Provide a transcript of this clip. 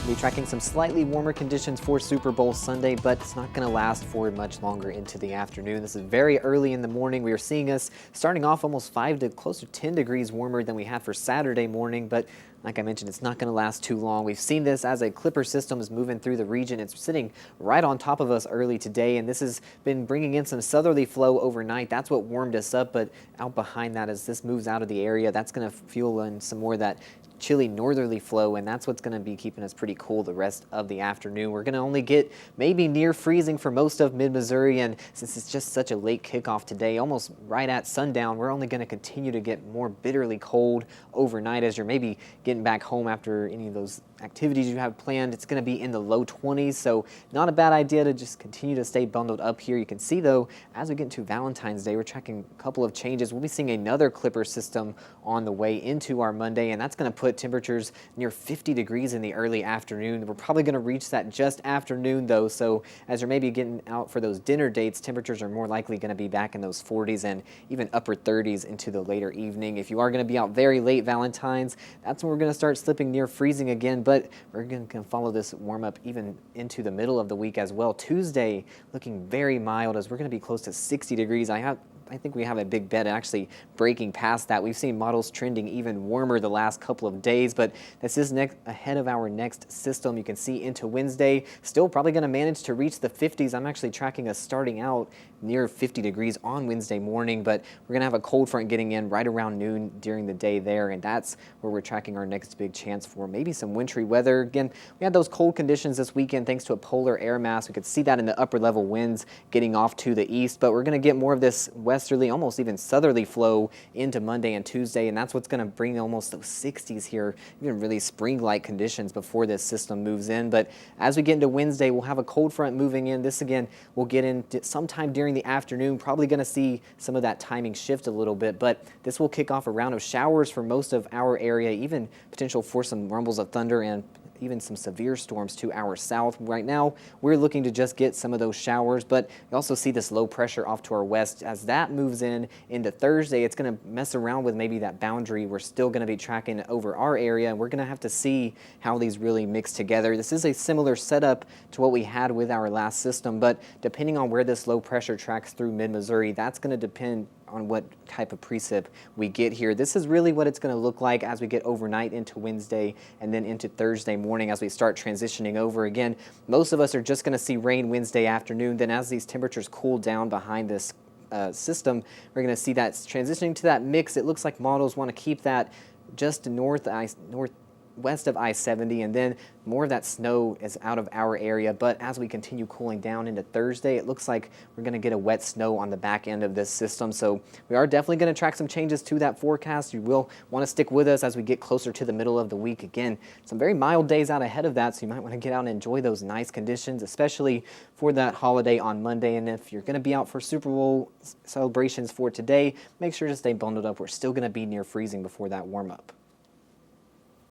We'll be tracking some slightly warmer conditions for Super Bowl Sunday, but it's not going to last for much longer into the afternoon. This is very early in the morning. We are seeing us starting off almost 5 to close to 10 degrees warmer than we had for Saturday morning, but like I mentioned, it's not going to last too long. We've seen this as a Clipper system is moving through the region. It's sitting right on top of us early today, and this has been bringing in some southerly flow overnight. That's what warmed us up, but out behind that, as this moves out of the area, that's going to fuel in some more of that chilly northerly flow, and that's what's going to be keeping us pretty cool the rest of the afternoon. We're going to only get maybe near freezing for most of mid-Missouri, and since it's just such a late kickoff today, almost right at sundown, we're only going to continue to get more bitterly cold overnight as you're maybe getting back home after any of those activities you have planned. It's going to be in the low 20s, so not a bad idea to just continue to stay bundled up here. You can see, though, as we get into Valentine's Day, we're tracking a couple of changes. We'll be seeing another Clipper system on the way into our Monday, and that's going to put temperatures near 50 degrees in the early afternoon. We're probably going to reach that just afternoon, though, so as you're maybe getting out for those dinner dates, temperatures are more likely going to be back in those 40s and even upper 30s into the later evening. If you are going to be out very late Valentine's, that's when we're going to start slipping near freezing again, but we're going to follow this warm up even into the middle of the week as well. Tuesday looking very mild as we're going to be close to 60 degrees. I think we have a big bet actually breaking past that. We've seen models trending even warmer the last couple of days, but this is ahead of our next system. You can see into Wednesday, still probably going to manage to reach the 50s. I'm actually tracking us starting out near 50 degrees on Wednesday morning, but we're going to have a cold front getting in right around noon during the day there, and that's where we're tracking our next big chance for maybe some wintry weather. Again, we had those cold conditions this weekend thanks to a polar air mass. We could see that in the upper level winds getting off to the east, but we're going to get more of this westerly, almost even southerly flow into Monday and Tuesday, and that's what's going to bring almost those 60s here, even really spring-like conditions before this system moves in. But as we get into Wednesday, we'll have a cold front moving in. This again will get in sometime during the afternoon, probably going to see some of that timing shift a little bit, but this will kick off a round of showers for most of our area, even potential for some rumbles of thunder and even some severe storms to our south. Right now, we're looking to just get some of those showers, but we also see this low pressure off to our west. As that moves in into Thursday, it's going to mess around with maybe that boundary. We're still going to be tracking over our area, and we're going to have to see how these really mix together. This is a similar setup to what we had with our last system, but depending on where this low pressure tracks through mid-Missouri, that's going to depend on what type of precip we get here. This is really what it's going to look like as we get overnight into Wednesday and then into Thursday morning as we start transitioning over. Again, most of us are just going to see rain Wednesday afternoon. Then as these temperatures cool down behind this system, we're going to see that transitioning to that mix. It looks like models want to keep that just northwest of I-70, and then more of that snow is out of our area. But as we continue cooling down into Thursday, it looks like we're going to get a wet snow on the back end of this system. So we are definitely going to track some changes to that forecast. You will want to stick with us as we get closer to the middle of the week. Again, some very mild days out ahead of that, so you might want to get out and enjoy those nice conditions, especially for that holiday on Monday. And if you're going to be out for Super Bowl celebrations for today, make sure to stay bundled up. We're still going to be near freezing before that warm up.